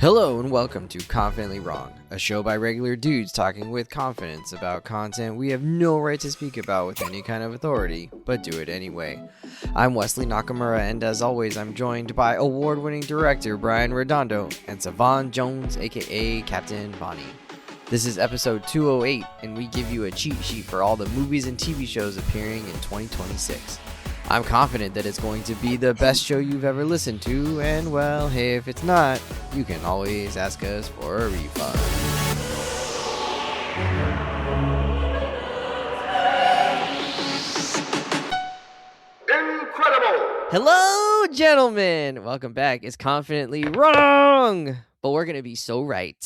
Hello and welcome to Confidently Wrong, a show by regular dudes talking with confidence about content we have no right to speak about with any kind of authority, but do it anyway. I'm Wesley Nakamura, and as always, I'm joined by award-winning director Brian Redondo and Savon Jones, aka Captain Bonnie. This is episode 208, and we give you a cheat sheet for all the movies and TV shows appearing in 2026. I'm confident that it's going to be the best show you've ever listened to, and well, hey, if it's not, you can always ask us for a refund. Incredible! Hello, gentlemen! Welcome back. It's Confidently Wrong, but we're going to be so right.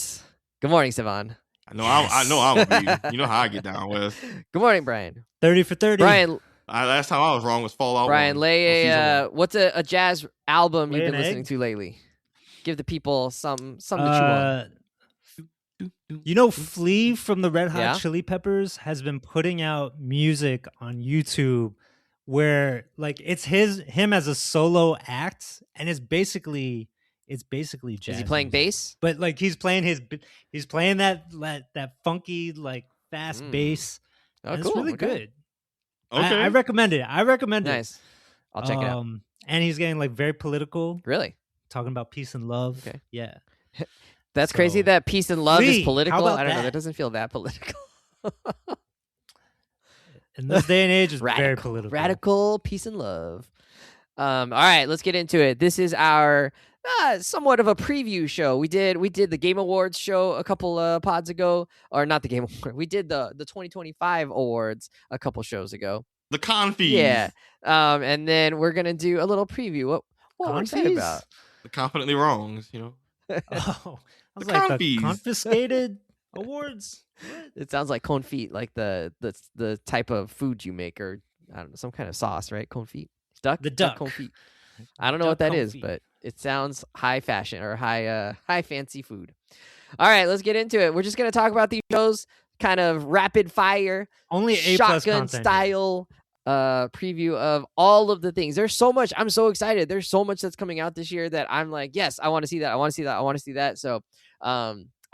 Good morning, Savon. I know I'm a you know how I get down, Wes. Good morning, Brian. 30 for 30. Brian, Last time I was wrong was Fallout. Brian, lay what's a jazz album Lay you've an been listening egg? to lately? Give the people something to chew on. You know, Flea from the Red Hot Yeah? Chili Peppers has been putting out music on YouTube where like it's him as a solo act, and it's basically jazz. Is he playing music. bass? But like he's playing that funky like fast bass. Oh, and cool. It's really Okay. good. Okay. I recommend it. Nice. I'll check it out. And he's getting like very political, Really? talking about peace and love. Okay. Yeah. That's crazy So- that peace and love is Flea, how political. about I don't know. that? That doesn't feel that political. In this day and age, it's very Radical. political. Radical peace and love. All right, let's get into it. This is our somewhat of a preview show. We did the Game Awards show a couple pods ago, or not the Game Awards. We did the 2025 awards a couple shows ago. The confees. Yeah. And then we're gonna do a little preview. What we're excited Confies? about? The confidently wrongs, you know. Oh, I was The like the confies. confiscated awards. It sounds like confit, like the type of food you make, or I don't know, some kind of sauce, right? Confit, duck, The duck. confit. I don't know what Duck that is, confit. but it sounds high fashion or high fancy food. All right, let's get into it. We're just gonna talk about these shows, kind of rapid fire, Only A+ shotgun content here. style preview of all of the things. There's so much. I'm so excited. There's so much that's coming out this year that I'm like, yes, I want to see that. I want to see that. I want to see that. So,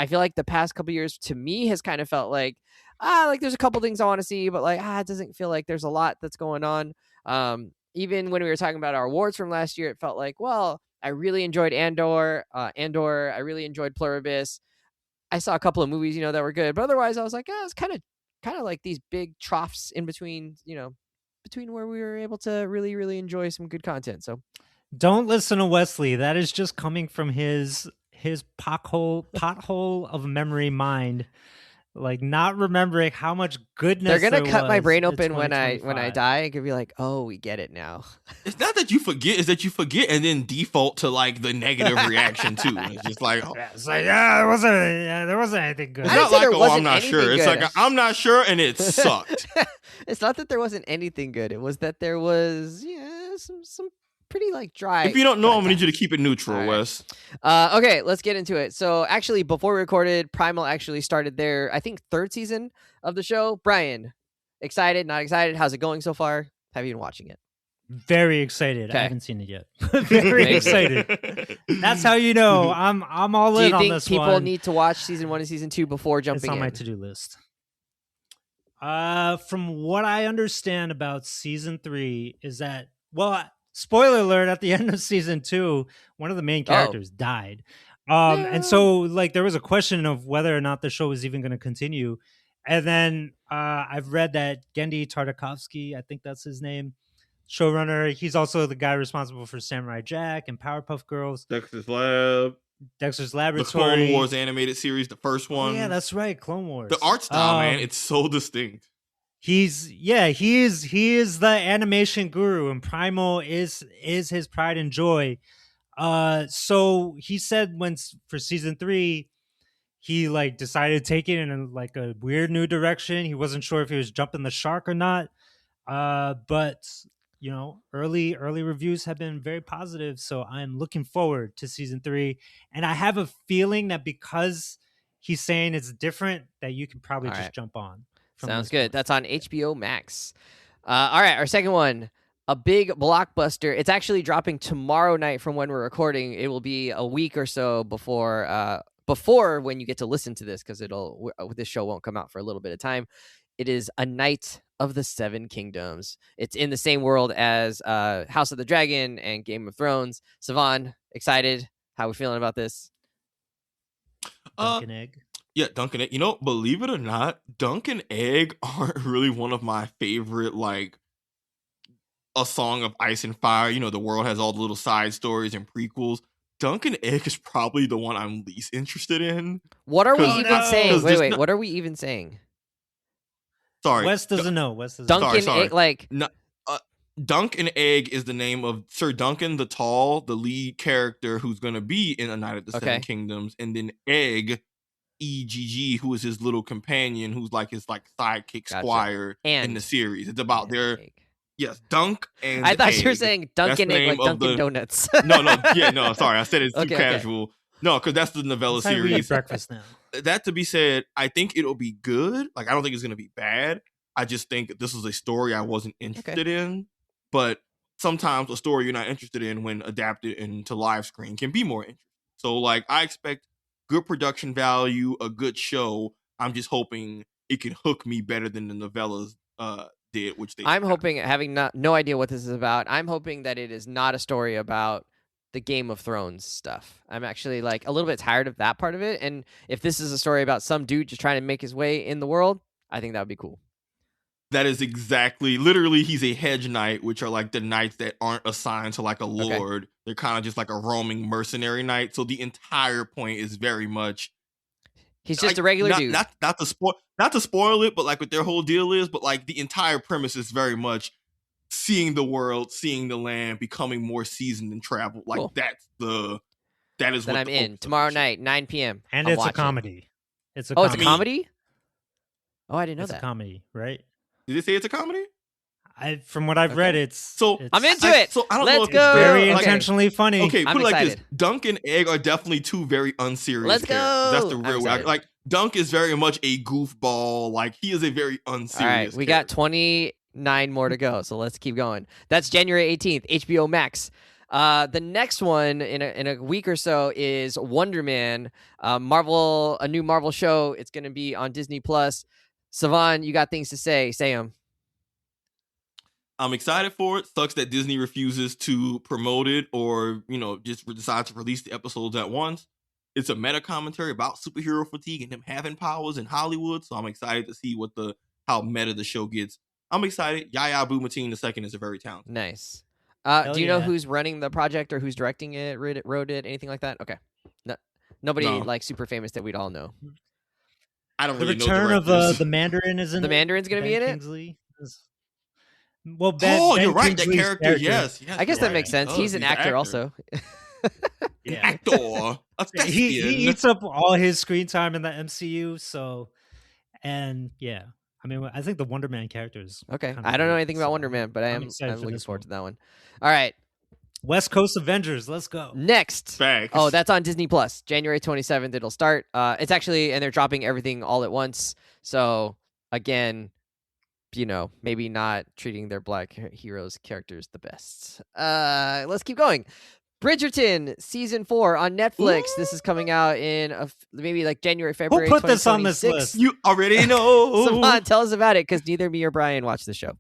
I feel like the past couple years to me has kind of felt like, like there's a couple things I want to see, but like, it doesn't feel like there's a lot that's going on. Even when we were talking about our awards from last year, it felt like, well, I really enjoyed Andor. I really enjoyed Pluribus. I saw a couple of movies, that were good, but otherwise I was like, it's kind of like these big troughs in between, between where we were able to really, really enjoy some good content. So Don't listen to Wesley. That is just coming from his pothole of memory mind, like not remembering how much goodness they're gonna there cut my was brain in open when I 2025. die. I could be like, oh, we get it now. It's not that you forget, it's that you forget and then default to like the negative reaction too. It's just like Yeah, it's like there wasn't anything good. it's I didn't not say like, there oh, wasn't I'm not sure. anything It's good. like I'm not sure and it sucked. It's not that there wasn't anything good. It was that there was some pretty like dry. If you don't know, I'm gonna content. need you to keep it neutral, All right. Wes. Okay, let's get into it. So actually, before we recorded, Primal actually started their, I think, third season of the show. Brian, excited, not excited? How's it going so far? Have you been watching it? Very excited. Okay. I haven't seen it yet. Very excited. That's how you know I'm all Do in you on think this people one. need to watch season 1 and season 2 before It's jumping on in? my to-do list. From what I understand about season 3 is that, well, spoiler alert, at the end of season 2, one of the main characters died. And so like there was a question of whether or not the show was even going to continue. And then I've read that Gendy Tartakovsky, I think that's his name, showrunner, he's also the guy responsible for Samurai Jack and Powerpuff Girls, Dexter's Lab, Dexter's the Laboratory. Clone Wars animated series, the first Oh, one. yeah, that's right, Clone Wars. The art style, man, it's so distinct. He is the animation guru, and Primal is his pride and joy. So he said for season 3, he like decided to take it in like a weird new direction. He wasn't sure if he was jumping the shark or not. But early reviews have been very positive, so I'm looking forward to season 3. And I have a feeling that because he's saying it's different, that you can probably All just right. jump on. Sounds this good. point. That's on HBO Max. All right, our second one. a big blockbuster. It's actually dropping tomorrow night from when we're recording. It will be a week or so before when you get to listen to this, because this show won't come out for a little bit of time. It is A Knight of the Seven Kingdoms. It's in the same world as House of the Dragon and Game of Thrones. Savon, excited? How are we feeling about this? Dunkin' Egg. Yeah, Dunkin' Egg. You know, believe it or not, Dunkin' Egg aren't really one of my favorite, like, A Song of Ice and Fire. You know, the world has all the little side stories and prequels. Dunkin' Egg is probably the one I'm least interested in. What are we even saying? Wait, not- what are we even saying? Sorry. Wes doesn't know. Dunkin' Egg, like... No, Dunkin' Egg is the name of Sir Duncan the Tall, the lead character who's going to be in A Knight of the Seven Kingdoms, and then Egg, EGG, who is his little companion, who's like his sidekick squire in the series. It's about their... Yes, Dunk and I thought Egg. you were saying Dunkin' Egg, like Dunkin' Donuts. No, sorry, I said it's too casual. Okay. No, because that's the novella series. We eat breakfast now. That to be said, I think it'll be good. Like, I don't think it's going to be bad. I just think this was a story I wasn't interested in. But sometimes a story you're not interested in, when adapted into live screen, can be more interesting. So, like, I expect good production value, a good show. I'm just hoping it can hook me better than the novellas did, which I'm hoping, having no idea what this is about, I'm hoping that it is not a story about the Game of Thrones stuff. I'm actually like a little bit tired of that part of it. And if this is a story about some dude just trying to make his way in the world, I think that would be cool. That is literally, he's a hedge knight, which are like the knights that aren't assigned to like a lord. Okay. They're kind of just like a roaming mercenary knight. So the entire point is very much, he's just a regular dude. Not to spoil it, but like what their whole deal is, but like the entire premise is very much seeing the world, seeing the land, becoming more seasoned in travel. Like cool. That is what I'm in tomorrow night, 9 p.m. And it's a comedy. It's a comedy? Oh, I didn't know that. It's a comedy, right? Did it say it's a comedy? From what I've read, it's I'm into it. So I don't Let's know. Go. Very intentionally funny. Okay, put it like this: Dunk and Egg are definitely two very unserious. Let's characters. go. That's the real way. Like Dunk is very much a goofball. Like he is a very unserious. All right, we got 29 more to go, so let's keep going. That's January 18th, HBO Max. The next one in a week or so is Wonder Man, a new Marvel show. It's going to be on Disney Plus. Savon, you got things to say. Say them. I'm excited for it. Sucks that Disney refuses to promote it or, just decides to release the episodes at once. It's a meta commentary about superhero fatigue and them having powers in Hollywood. So I'm excited to see how meta the show gets. I'm excited. Yahya Abdul-Mateen II is a very talented. Nice. Do you know who's running the project or who's directing it, wrote it, anything like that? Okay. Nobody like super famous that we'd all know. I don't really know. The return of the Mandarin is in the Mandarin's going to be in Kingsley. Well, Ben you're right. That character, yes. I guess that makes sense. He's an actor also. Yeah. Actor. He eats up all his screen time in the MCU. So, and yeah, I mean, I think the Wonder Man character is okay. I don't know anything about Wonder Man, but I'm looking forward to that one. All right. West Coast Avengers, let's go. Next. Facts. Oh, that's on Disney Plus. January 27th, it'll start. It's actually, and they're dropping everything all at once. So, again, maybe not treating their black heroes characters the best. Let's keep going. Bridgerton season 4 on Netflix. Ooh. This is coming out in maybe like January, February. Who put this on this list? You already know. Savon, tell us about it, because neither me or Brian watched the show.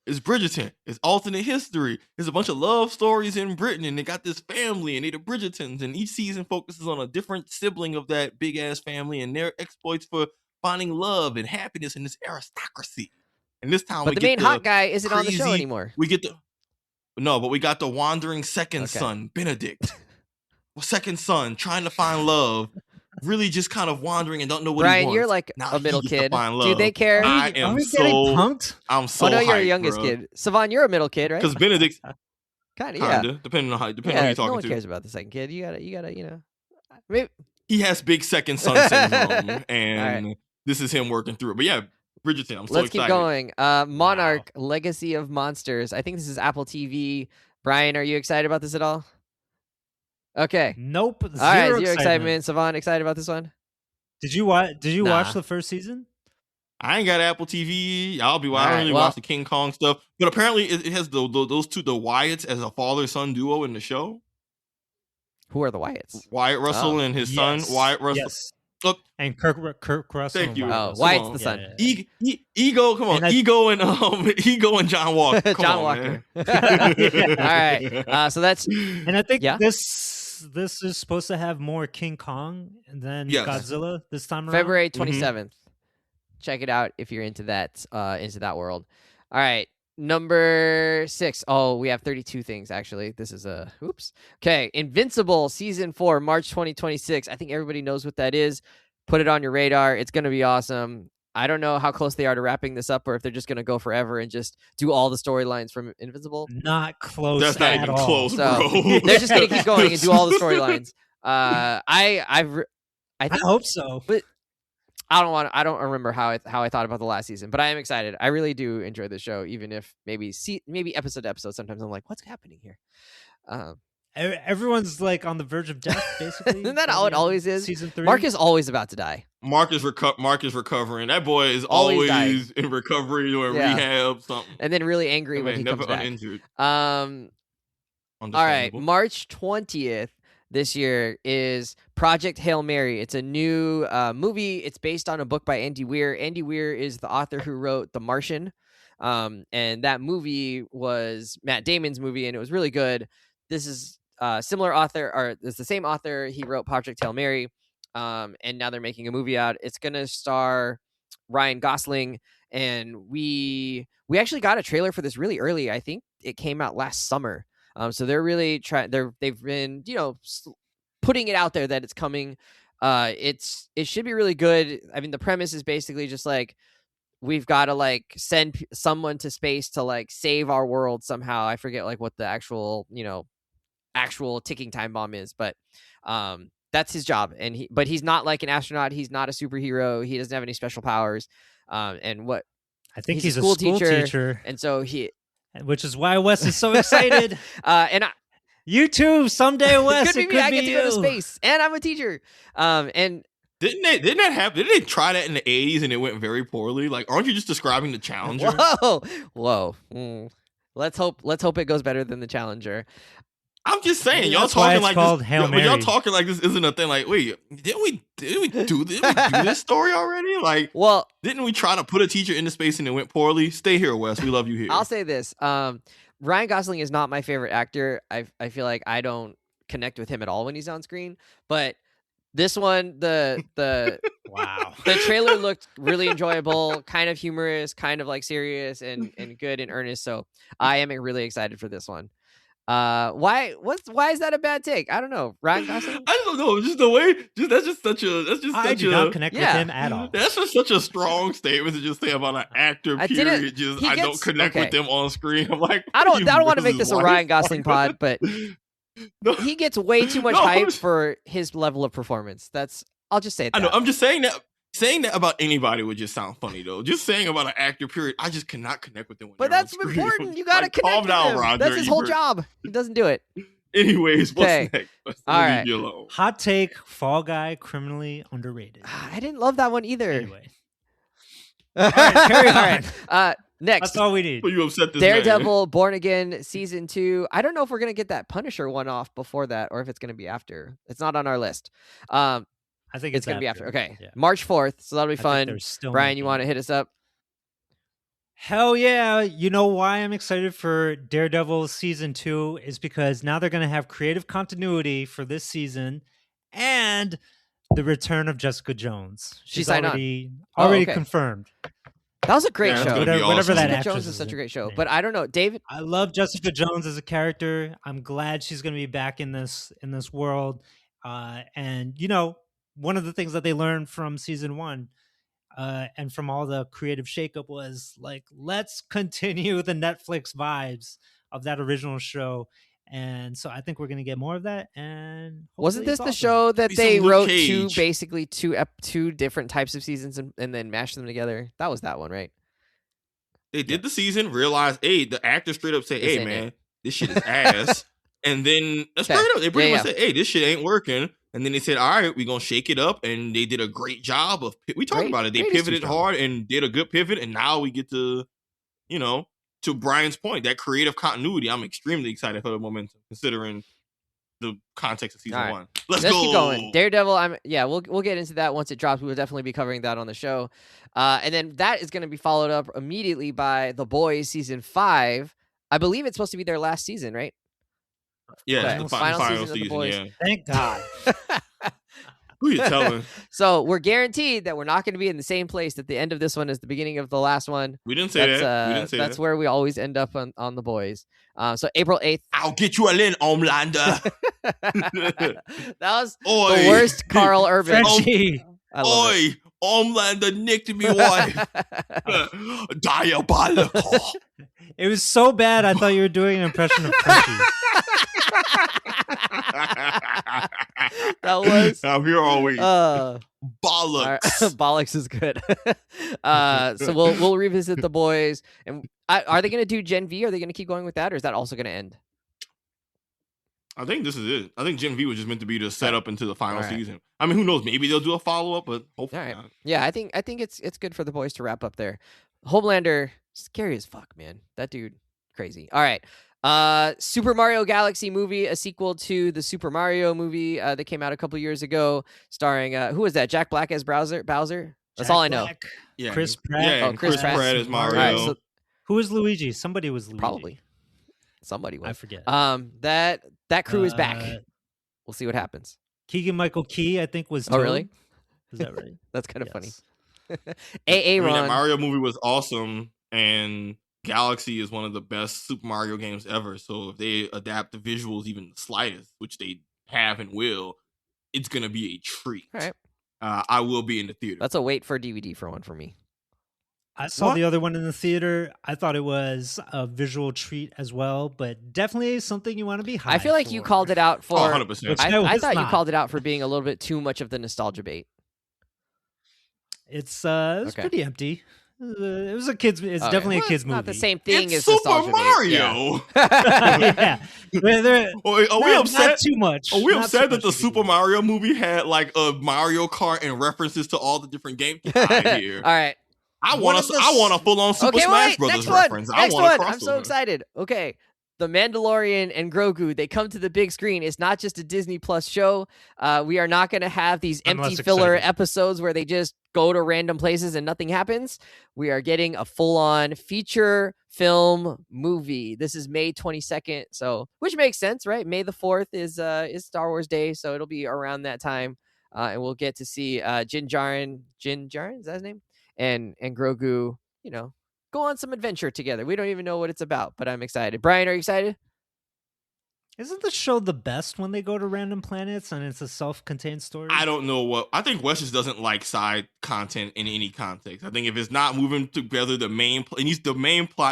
It's Bridgerton. It's alternate history. There's a bunch of love stories in Britain, and they got this family, and they're the Bridgertons, and each season focuses on a different sibling of that big-ass family and their exploits for finding love and happiness in this aristocracy. And this time, but the main hot guy isn't on the show anymore. We got the wandering second son, Benedict. Second son trying to find love. Really just kind of wandering and don't know what Brian, he wants. you're like a middle kid. Do they care? I am punked? I'm so you're hyped, the youngest bro. kid. Savon, you're a middle kid, right? Because Benedict, kind of, depending on who you're talking to. No one cares about the second kid. You gotta, maybe he has big second son syndrome, and this is him working through it. But yeah, Bridgerton, I'm so excited. Let's keep going. Monarch, Legacy of Monsters. I think this is Apple TV. Brian, are you excited about this at all? Okay. Nope. All right, zero excitement. Savon, excited about this one? Did you watch the first season? I ain't got Apple TV. Y'all be All right, I don't really watch the King Kong stuff, but apparently it has those two, the Wyatts, as a father-son duo in the show. Who are the Wyatts? Wyatt Russell and his son, Wyatt Russell. Yes. And Kirk Russell. Thank you. Wyatt's the son. Ego, come on. Ego and John Walker. John Walker. All right. So that's. And I think this is supposed to have more King Kong than Godzilla this time around. February 27th. Check it out if you're into that world. All right. Number 6. Oh, we have 32 things, actually. This is oops. Okay. Invincible Season 4, March 2026. I think everybody knows what that is. Put it on your radar. It's going to be awesome. I don't know how close they are to wrapping this up, or if they're just going to go forever and just do all the storylines from Invincible. Not close. That's not even close, so, bro. They're just going to keep going and do all the storylines. I hope so. But I don't remember how I thought about the last season, but I am excited. I really do enjoy this show, even if maybe episode to episode, sometimes I'm like, what's happening here? Everyone's like on the verge of death, basically. Isn't that how it always is? Season 3? Mark is always about to die. Mark is recovering. That boy is always in recovery or rehab, something. And then really angry when he comes back. Uninjured. All right, March 20th. This year is Project Hail Mary. It's a new movie. It's based on a book by Andy Weir. Andy Weir is the author who wrote The Martian. And that movie was Matt Damon's movie, and it was really good. This is similar author, or it's the same author. He wrote Project Hail Mary. And now they're making a movie out. It's going to star Ryan Gosling. And we actually got a trailer for this really early. I think it came out last summer. So they're really trying. They've been, putting it out there that it's coming. It should be really good. I mean, the premise is basically just like we've got to send someone to space to save our world somehow. I forget what the actual ticking time bomb is, but that's his job. And he's not like an astronaut. He's not a superhero. He doesn't have any special powers. And what I think he's a school teacher, and so which is why Wes is so excited. You too, someday, Wes. It could be me. I get to go to space, and I'm a teacher. And didn't that happen? Didn't they try that in the 80s and it went very poorly? Aren't you just describing the Challenger? Whoa. Let's hope it goes better than the Challenger. I'm just saying, y'all talking like this. Y'all talking like this isn't a thing. Wait, didn't we do this story already? Didn't we try to put a teacher into space and it went poorly? Stay here, Wes. We love you here. I'll say this: Ryan Gosling is not my favorite actor. I feel like I don't connect with him at all when he's on screen. But this one, the wow, the trailer looked really enjoyable, kind of humorous, kind of serious and good and earnest. So I am really excited for this one. Why is that a bad take? I don't know. Ryan Gosling? I don't know. Just the way. I do not connect with him at all. That's just such a strong statement to just say about an actor. I don't connect with them on screen. I'm like, I don't want to make this a Ryan Gosling pod, but he gets way too much hype for his level of performance. I'll just say that. I know. I'm just saying that. Saying that about anybody would just sound funny, though. Just saying about an actor, period, I just cannot connect with them. But that's important. You got to connect with him. Roger, that's his whole job. He doesn't do it. Anyways, what's next? All right. You alone. Hot take, Fall Guy, criminally underrated. I didn't love that one either. Anyway. All right, carry on. All right. Next. That's all we need. Well, you upset this Daredevil, man. Born Again, Season 2. I don't know if we're going to get that Punisher one off before that or if it's going to be after. It's not on our list. I think it's going to be after. Okay. Yeah. March 4th. So that'll be fun. Brian, you want to hit us up? Hell yeah. You know why I'm excited for Daredevil Season 2 is because now they're going to have creative continuity for this season and the return of Jessica Jones. She's already confirmed. That was a great show. Whatever that Jessica Jones is such a great show. But I don't know, David. I love Jessica Jones as a character. I'm glad she's going to be back in this world. And one of the things that they learned from season 1 and from all the creative shakeup was let's continue the Netflix vibes of that original show. And so I think we're going to get more of that. And wasn't this the show that they wrote two different types of seasons and then mashed them together? That was that one, right? They did the season, realized, the actor straight up said, man, this shit is ass. And then straight up, they pretty much said, this shit ain't working. And then they said, all right, we're going to shake it up. And they did a great job of, we talked about it. They pivoted hard and did a good pivot. And now we get to, to Brian's point, that creative continuity. I'm extremely excited for the momentum, considering the context of season 1. Let's go. Keep going. Daredevil. We'll get into that once it drops. We will definitely be covering that on the show. And then that is going to be followed up immediately by The Boys season 5. I believe it's supposed to be their last season, right? Yeah, the final season of The Boys. Yeah. Thank God. Who you telling? So we're guaranteed that we're not going to be in the same place at the end of this one as the beginning of the last one. We didn't say that. That's where we always end up on The Boys. So April 8th. I'll get you a Lynn, Homelander. That was the worst Carl Urban. Oi, Homelander nicked me wife. Diabolical. It was so bad, I thought you were doing an impression of Frenchie. That was. I'm here always. Bollocks. Right. Bollocks is good. So we'll revisit The Boys. And are they going to do Gen V? Are they going to keep going with that, or is that also going to end? I think this is it. I think Gen V was just meant to be the setup into the final season. I mean, who knows? Maybe they'll do a follow up, but hopefully not. Yeah, I think it's good for The Boys to wrap up there. Homelander, scary as fuck, man. That dude, crazy. All right. Super Mario Galaxy movie, a sequel to the Super Mario movie that came out a couple years ago, starring who was that? Jack Black as Bowser. That's all I know. Yeah, Chris Pratt. Yeah, Chris Pratt as Mario. Right, so, who was Luigi? Somebody was Luigi. Probably. Somebody was. I forget. That crew is back. We'll see what happens. Keegan-Michael Key, I think, was. Oh, really? Is that right? That's kind of funny. Ron. That Mario movie was awesome, and Galaxy is one of the best Super Mario games ever. So if they adapt the visuals even the slightest, which they have and will, it's gonna be a treat. All right. I will be in the theater. That's a wait for DVD for one for me. I saw the other one in the theater. I thought it was a visual treat as well, but definitely something you want to be high. I feel like you called it out for. 100%. I thought you called it out for being a little bit too much of the nostalgia bait. It's pretty empty. It was a kids. It's definitely a kids movie. Not the same thing as Super Mario. Yeah. Are we upset? Not too much. Are we upset that the Super Mario movie had like a Mario Kart and references to all the different games? Here. All right. I want a full-on Super Smash Brothers reference. Next one. I'm so excited. Okay. The Mandalorian and Grogu, they come to the big screen. It's not just a Disney Plus show. We are not going to have these empty filler episodes where they just go to random places and nothing happens. We are getting a full-on feature film movie. This is May 22nd, so which makes sense, right? May the 4th is Star Wars Day, so it'll be around that time, and we'll get to see Din Djarin, is that his name? And Grogu, go on some adventure together. We don't even know what it's about, but I'm excited. Brian, are you excited? Isn't the show the best when they go to random planets and it's a self-contained story? I don't know I think Wes just doesn't like side content in any context. I think if it's not moving together, the main plot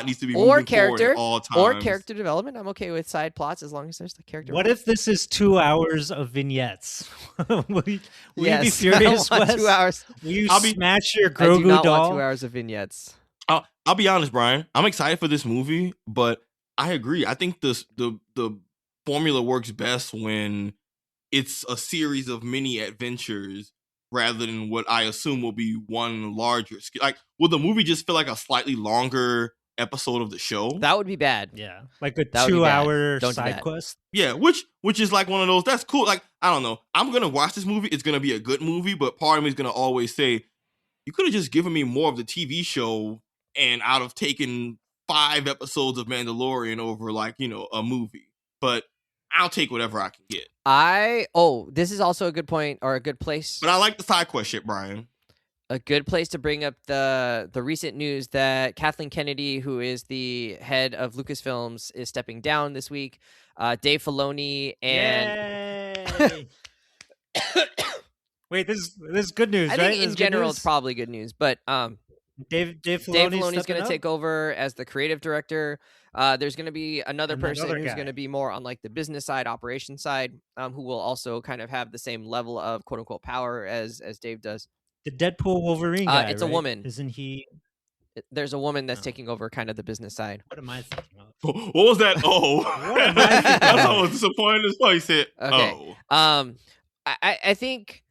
needs to be moving forward at all times. Or character development. I'm okay with side plots as long as there's the character. What if this is 2 hours of vignettes? will you be furious, Wes? 2 hours. Will you smash your Grogu I do not doll? want 2 hours of vignettes. I'll be honest, Brian. I'm excited for this movie, but I agree. I think the formula works best when it's a series of mini adventures rather than what I assume will be one larger. Like, will the movie just feel like a slightly longer episode of the show? That would be bad. Yeah, like a 2-hour side quest. Yeah, which is like one of those. That's cool. Like, I don't know. I'm gonna watch this movie. It's gonna be a good movie, but part of me is gonna always say, you could have just given me more of the TV show, and I'd have taken 5 episodes of Mandalorian over a movie. But I'll take whatever I can get. This is also a good point, or a good place. But I like the side quest shit, Brian. A good place to bring up the recent news that Kathleen Kennedy, who is the head of Lucasfilms, is stepping down this week. Dave Filoni and wait, this is good news, right? I think in general it's probably good news, but Dave Filoni's going to take over as the creative director. There's going to be another person who's going to be more on like the business side, operation side, who will also kind of have the same level of quote unquote power as Dave does. The Deadpool Wolverine guy, it's right? a woman. Isn't he? There's a woman that's taking over kind of the business side. What am I thinking of? What was that? Oh. What am I thinking of? I was disappointed as well. He said, okay. I think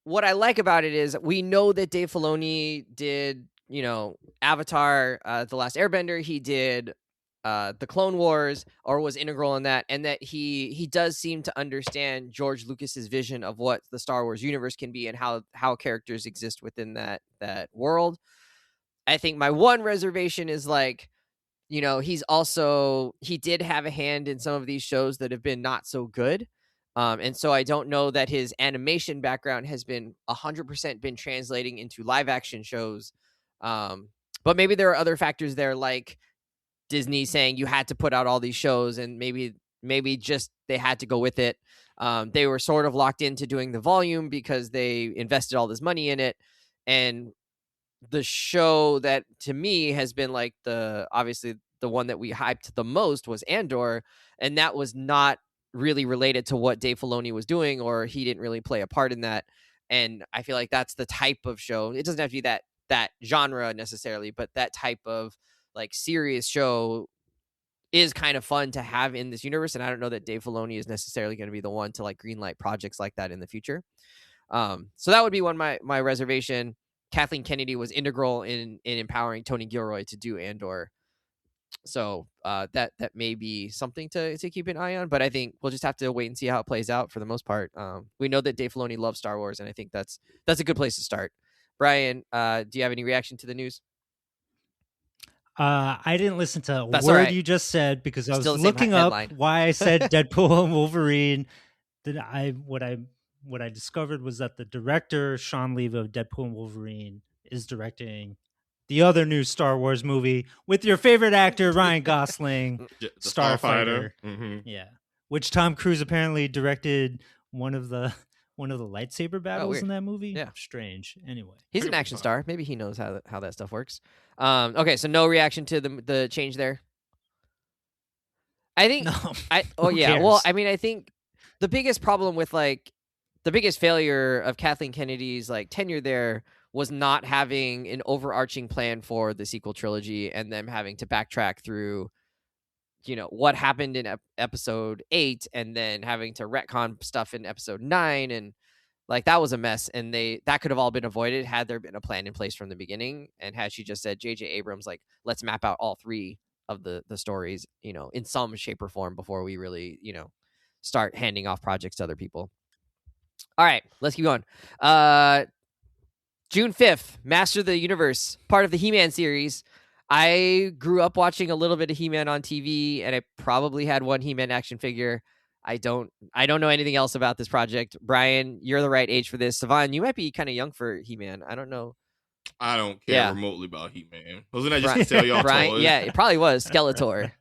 what I like about it is we know that Dave Filoni did, Avatar, The Last Airbender. He did the Clone Wars, or was integral in that, and that he does seem to understand George Lucas's vision of what the Star Wars universe can be and how characters exist within that world. I think my one reservation is like, he did have a hand in some of these shows that have been not so good. And so I don't know that his animation background has been 100% been translating into live action shows. But maybe there are other factors there, like Disney saying you had to put out all these shows, and maybe just they had to go with it. They were sort of locked into doing the volume because they invested all this money in it. And the show that to me has been like obviously the one that we hyped the most was Andor, and that was not really related to what Dave Filoni was doing, or he didn't really play a part in that. And I feel like that's the type of show. It doesn't have to be that genre necessarily, but that type of like serious show is kind of fun to have in this universe. And I don't know that Dave Filoni is necessarily going to be the one to like greenlight projects like that in the future. So that would be one my reservation. Kathleen Kennedy was integral in empowering Tony Gilroy to do Andor. So that may be something to keep an eye on, but I think we'll just have to wait and see how it plays out for the most part. We know that Dave Filoni loves Star Wars, and I think that's a good place to start. Brian, do you have any reaction to the news? I didn't listen to a word you just said because I was looking up why I said Deadpool and Wolverine. What I discovered was that the director, Sean Levy of Deadpool and Wolverine, is directing the other new Star Wars movie with your favorite actor, Ryan Gosling, Starfighter. Mm-hmm. Yeah. Which Tom Cruise apparently directed one of the lightsaber battles in that movie. Yeah. Strange. Anyway. He's an action star. Maybe he knows how that stuff works. Okay, so no reaction to the change there. I think well, I mean, I think the biggest problem with the biggest failure of Kathleen Kennedy's tenure there was not having an overarching plan for the sequel trilogy, and them having to backtrack through, what happened in episode 8, and then having to retcon stuff in episode 9, and that was a mess. And that could have all been avoided had there been a plan in place from the beginning, and had she just said, J.J. Abrams, let's map out all 3 of the stories, in some shape or form before we really, start handing off projects to other people. All right, let's keep going. June 5th, Master of the Universe, part of the He-Man series. I grew up watching a little bit of He-Man on TV, and I probably had one He-Man action figure. I don't know anything else about this project. Brian, you're the right age for this. Savon, you might be kind of young for He-Man. I don't know. I don't care remotely about He-Man. Wasn't I just to tell y'all Brian, toys? Yeah, it probably was Skeletor.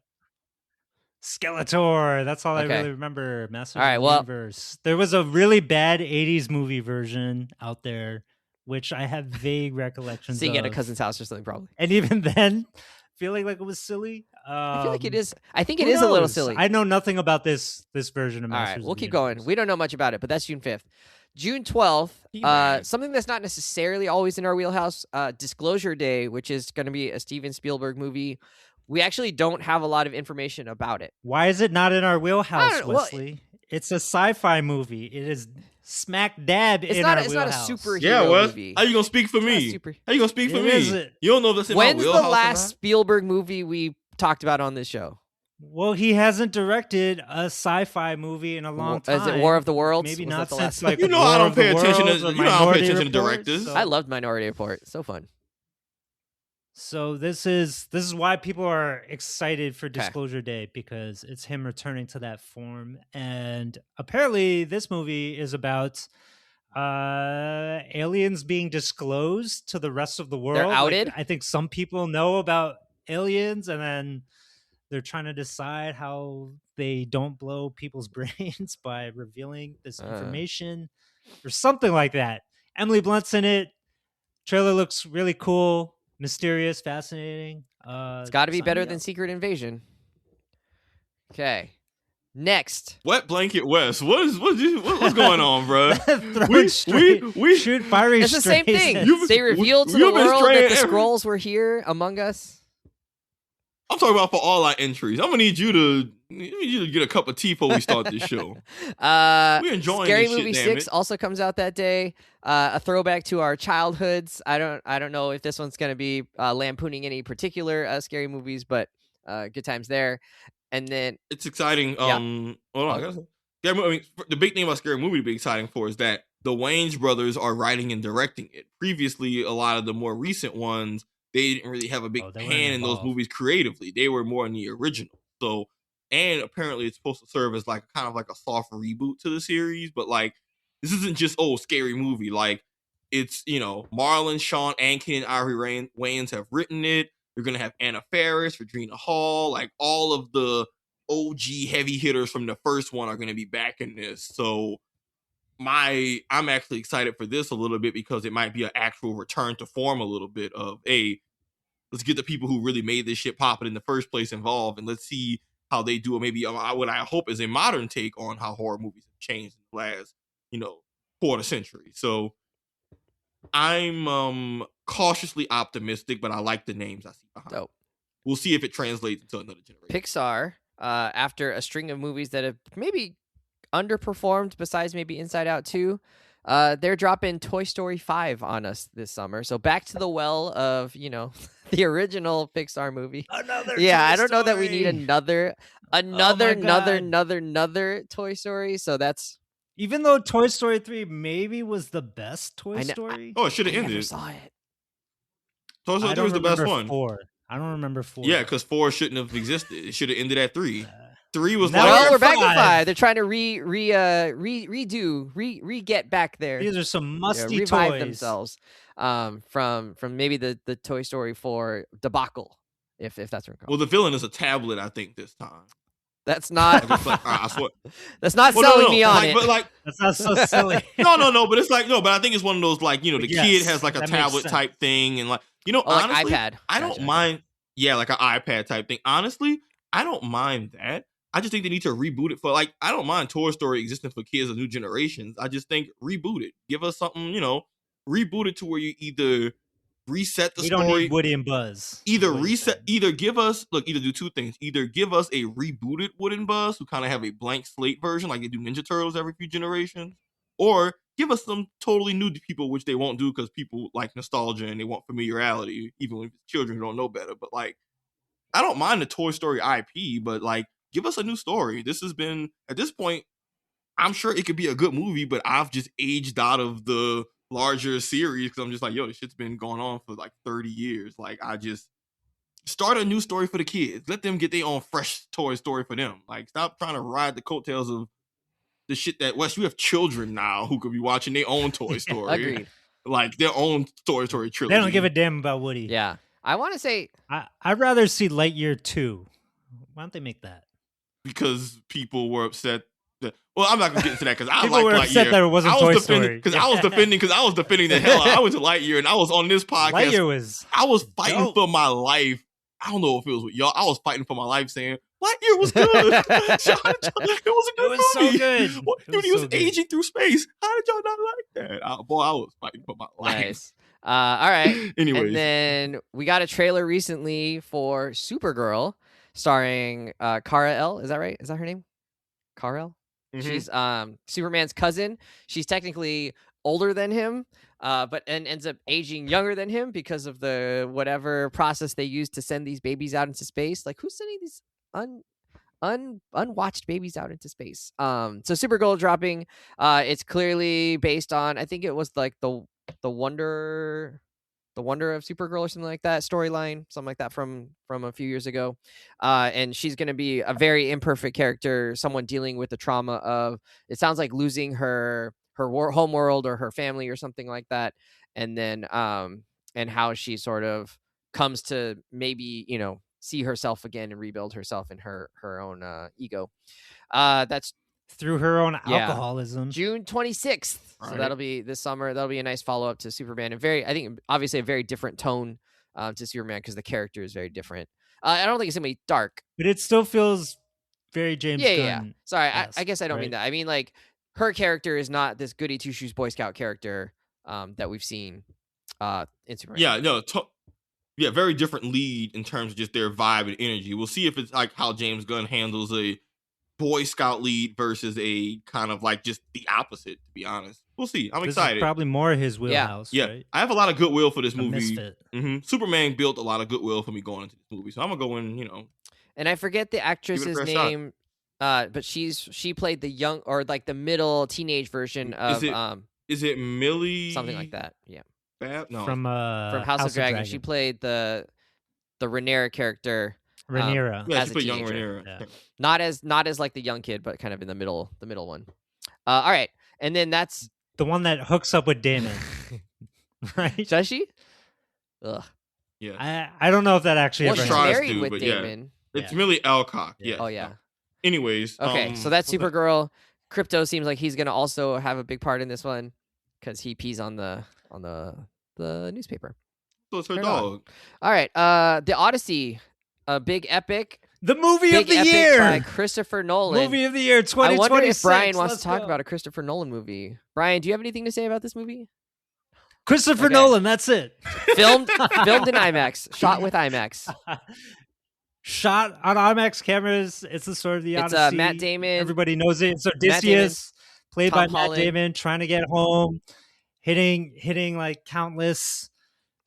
Skeletor. That's all I really remember. Master of the Universe. There was a really bad 80s movie version out there, which I have vague recollections Seeing of. at a cousin's house or something, probably. And even then, feeling like it was silly. I feel like it is. I think it is a little silly. I know nothing about this version of Masters. All right, we'll keep going. We don't know much about it, but that's June 5th. June 12th, something that's not necessarily always in our wheelhouse, Disclosure Day, which is going to be a Steven Spielberg movie. We actually don't have a lot of information about it. Why is it not in our wheelhouse, Wesley? It's a sci-fi movie. It is smack dab in our wheelhouse. It's not a superhero movie. How you gonna speak for me? How you gonna speak for me? You don't know if that's in my wheelhouse. When's the last Spielberg movie we talked about on this show? Well, he hasn't directed a sci-fi movie in a long time. Is it War of the Worlds? Maybe not since I don't pay attention to directors. I loved Minority Report. So fun. So this is why people are excited for Disclosure Day, because it's him returning to that form. And apparently this movie is about aliens being disclosed to the rest of the world. They're outed? I think some people know about aliens, and then they're trying to decide how they don't blow people's brains by revealing this information or something like that. Emily Blunt's in it. Trailer looks really cool. Mysterious, fascinating. It's got to be better than Secret Invasion. Okay. Next. Wet Blanket West. What's going on, bro? we shoot fiery. It's the same thing. They revealed to the world that the Skrulls were here among us. I'm talking about for all our entries. I'm gonna need you to get a cup of tea before we start this show. We're enjoying Scary this Movie shit, 6 also comes out that day. A throwback to our childhoods. I don't know if this one's gonna be lampooning any particular scary movies, but good times there. And then it's exciting. Hold on, I gotta say. I mean, the big thing about Scary Movie to be exciting for is that the Wayans brothers are writing and directing it. Previously, a lot of the more recent ones, they didn't really have a big hand in those movies creatively. They were more in the original. So, and apparently it's supposed to serve as like kind of like a soft reboot to the series. But like, this isn't just Scary Movie. Like, it's Marlon, Sean, Ankin, and Ivory Wayans have written it. You're gonna have Anna Faris, Regina Hall, like all of the OG heavy hitters from the first one are gonna be back in this. So I'm actually excited for this a little bit because it might be an actual return to form a little bit of let's get the people who really made this shit popping in the first place involved, and let's see how they do it. Maybe what I hope is a modern take on how horror movies have changed in the last quarter century. So I'm cautiously optimistic, but I like the names I see behind. Dope. We'll see if it translates into another generation. Pixar, after a string of movies that have maybe underperformed, besides maybe Inside Out 2, they're dropping Toy Story 5 on us this summer. So back to the well of the original Pixar movie. Another I don't know that we need another Toy Story. So that's, even though Toy Story 3 maybe was the best Toy Story. It should have ended. I never saw it. Toy Story 3 was the best one. 4. I don't remember 4. Yeah, because 4 shouldn't have existed. It should have ended at 3. 3 was we're back at 5. They're trying to get back there. These are some musty revive toys. themselves from maybe the Toy Story 4 debacle, if that's what we're calling. Well, the villain is a tablet, I think, this time. That's not. I swear. That's not selling me on it. But like, that's not so silly. No. But it's like But I think it's one of those the kid has like a tablet type thing, and honestly, like iPad. I don't mind. Yeah, like an iPad type thing. Honestly, I don't mind that. I just think they need to reboot it for I don't mind Toy Story existing for kids of new generations. I just think reboot it. Give us something, reboot it to where you either reset the story. We don't need Woody and Buzz. Either give us either do two things. Either give us a rebooted Woody and Buzz who kind of have a blank slate version like they do Ninja Turtles every few generations, or give us some totally new people, which they won't do because people like nostalgia and they want familiarity, even when children don't know better. But I don't mind the Toy Story IP, but give us a new story. This has been, at this point, I'm sure it could be a good movie, but I've just aged out of the larger series because I'm just this shit's been going on for 30 years. I just start a new story for the kids. Let them get their own fresh Toy Story for them. Stop trying to ride the coattails of the shit that, Wes, you have children now who could be watching their own Toy Story. Agreed. Their own Toy Story trilogy. They don't give a damn about Woody. Yeah. I want to say... I'd rather see Lightyear 2. Why don't they make that? Because people were upset. I'm not gonna get into that because I like Lightyear. Upset that it wasn't Toy Story. Because I was defending the hell out. I was a Lightyear, and I was on this podcast. I was fighting for my life. I don't know if it was with y'all. I was fighting for my life, saying Lightyear was good. It was a good movie. So good. Dude, he was aging through space. How did y'all not like that? I was fighting for my life. Nice. All right. Anyways, and then we got a trailer recently for Supergirl, starring Kara El. Is that right? Is that her name? Kara El? Mm-hmm. She's Superman's cousin. She's technically older than him, but ends up aging younger than him because of the whatever process they use to send these babies out into space. Who's sending these unwatched babies out into space? So Supergirl dropping. It's clearly based on, I think it was the Wonder of Supergirl or something like that storyline, something like that from a few years ago. And she's going to be a very imperfect character, someone dealing with the trauma of, it sounds like, losing her home world or her family or something like that. And then and how she sort of comes to maybe, see herself again and rebuild herself in her own ego. That's through her own alcoholism. June 26th. So that'll be this summer. That'll be a nice follow-up to Superman. And I think, obviously a very different tone to Superman because the character is very different. I don't think it's going to be dark. But it still feels very James Gunn. Yeah. Sorry, I guess I don't mean that. I mean, her character is not this goody two-shoes Boy Scout character that we've seen in Superman. Yeah, no. very different lead in terms of just their vibe and energy. We'll see if it's like how James Gunn handles a Boy Scout lead versus a kind of like just the opposite, to be honest. We'll see. I'm excited. Is probably more his wheelhouse, yeah. right? I have a lot of goodwill for this movie. Misfit. Superman built a lot of goodwill for me going into this movie, so I'm gonna go in, And I forget the actress's name, but she played the young or like the middle teenage version of is it Millie? Something like that. Yeah. No. From House of Dragon. She played the Rhaenyra character. Rhaenyra. Yeah, she played young Rhaenyra. Yeah. Not as like the young kid, but kind of in the middle one. All right. And then that's the one that hooks up with Damon. Right? Does she? Ugh. Yeah. I don't know if that actually ever happened. She's married with Damon. Yeah. It's Millie Alcock. Yeah. Oh yeah. Anyways. Okay, so that's Supergirl. Crypto seems like he's gonna also have a big part in this one because he pees on the newspaper. So it's her dog. All right. The Odyssey, a big epic. The movie of the year by Christopher Nolan. Movie of the year 2026. I wonder if Brian wants to talk about a Christopher Nolan movie. Brian, do you have anything to say about this movie? Christopher Nolan, that's it. Filmed in IMAX, shot with IMAX. Shot on IMAX cameras. It's the story of the Odyssey. It's Matt Damon. Everybody knows it. It's Odysseus, played by Matt Damon, trying to get home, hitting like countless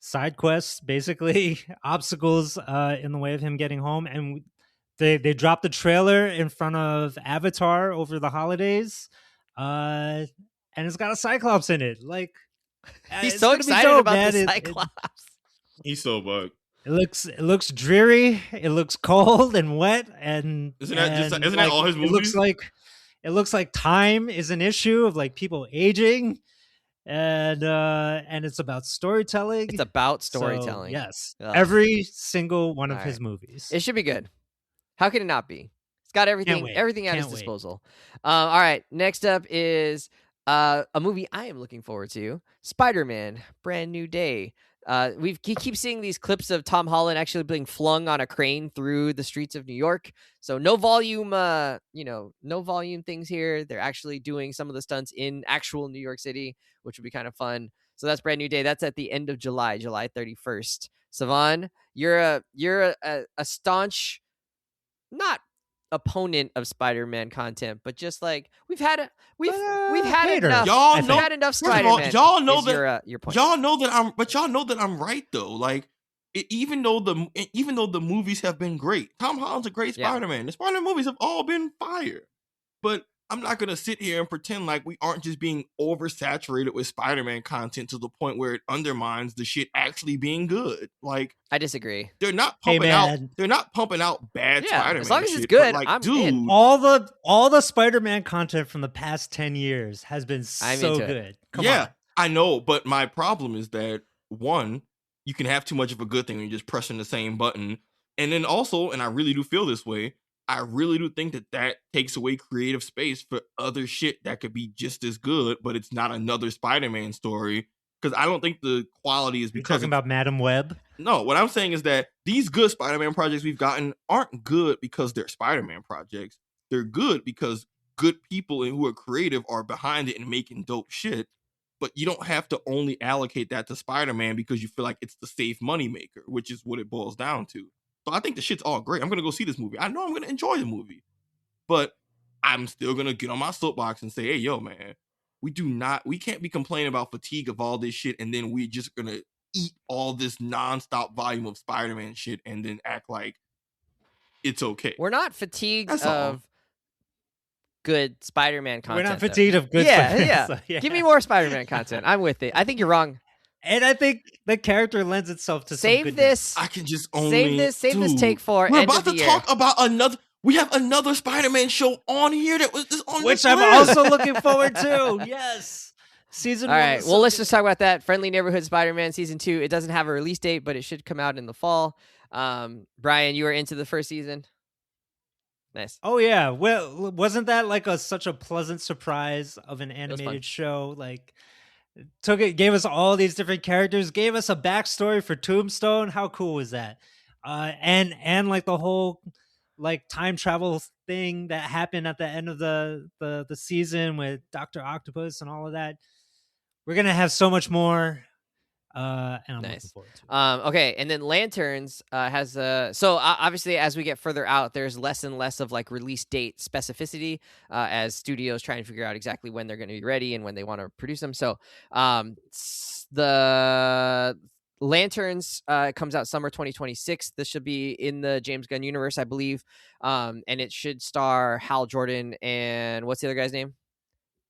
side quests, basically obstacles in the way of him getting home. And they dropped the trailer in front of Avatar over the holidays, and it's got a Cyclops in it. Like, he's so excited about the Cyclops. He's so bugged. It looks dreary. It looks cold and wet, and isn't that all his movies? It looks like time is an issue of like people aging, and it's about storytelling. It's about storytelling. So, yes, every single one of his movies. It should be good. How can it not be? It's got everything at his disposal. All right, next up is a movie I am looking forward to: Spider-Man: Brand New Day. We keep seeing these clips of Tom Holland actually being flung on a crane through the streets of New York. So no volume, no volume things here. They're actually doing some of the stunts in actual New York City, which would be kind of fun. So that's Brand New Day. That's at the end of July 31st. Savon, you're a staunch, not opponent of Spider-Man content, but just like we've had enough. Y'all had enough Spider-Man. Y'all know that your point. Y'all know that I'm right though. Like even though the movies have been great, Tom Holland's a great Spider-Man. The Spider-Man movies have all been fire, but I'm not gonna sit here and pretend like we aren't just being oversaturated with Spider-Man content to the point where it undermines the shit actually being good. Like, I disagree. They're not pumping out. They're not pumping out bad Spider-Man. As long as shit, it's good, like, I'm dude, in. All the Spider-Man content from the past 10 years has been so good. Come on. I know, but my problem is that one, you can have too much of a good thing when you're just pressing the same button, and then also, and I really do feel this way, I really do think that takes away creative space for other shit that could be just as good, but it's not another Spider-Man story. Because I don't think the quality is because... You're talking about Madam Web? No, what I'm saying is that these good Spider-Man projects we've gotten aren't good because they're Spider-Man projects. They're good because good people who are creative are behind it and making dope shit. But you don't have to only allocate that to Spider-Man because you feel like it's the safe moneymaker, which is what it boils down to. So I think the shit's all great. I'm going to go see this movie. I know I'm going to enjoy the movie. But I'm still going to get on my soapbox and say, hey, yo, man, we can't be complaining about fatigue of all this shit and then we just going to eat all this nonstop volume of Spider-Man shit and then act like it's okay. We're not fatigued of good Spider-Man content. We're not fatigued of good Spider-Man. Yeah. So, Give me more Spider-Man content. I'm with it. I think you're wrong. And I think the character lends itself to save some this. I can just only save this take for. We're about to talk about another. We have another Spider-Man show on here that was on which I'm also looking forward to. Yes, season. All right. Well, let's just talk about that. Friendly Neighborhood Spider-Man season 2. It doesn't have a release date, but it should come out in the fall. Brian, you were into the first season. Nice. Oh yeah. Well, wasn't that like such a pleasant surprise of an animated show? Like. Gave us all these different characters, gave us a backstory for Tombstone. How cool was that? And like the whole like time travel thing that happened at the end of the season with Dr. Octopus and all of that. We're gonna have so much more And I'm looking Nice. forward to it. Okay, and then Lanterns has so obviously as we get further out, there's less and less of like release date specificity as studios try and figure out exactly when they're going to be ready and when they want to produce them. So the Lanterns comes out summer 2026. This should be in the James Gunn universe, I believe, and it should star Hal Jordan and what's the other guy's name?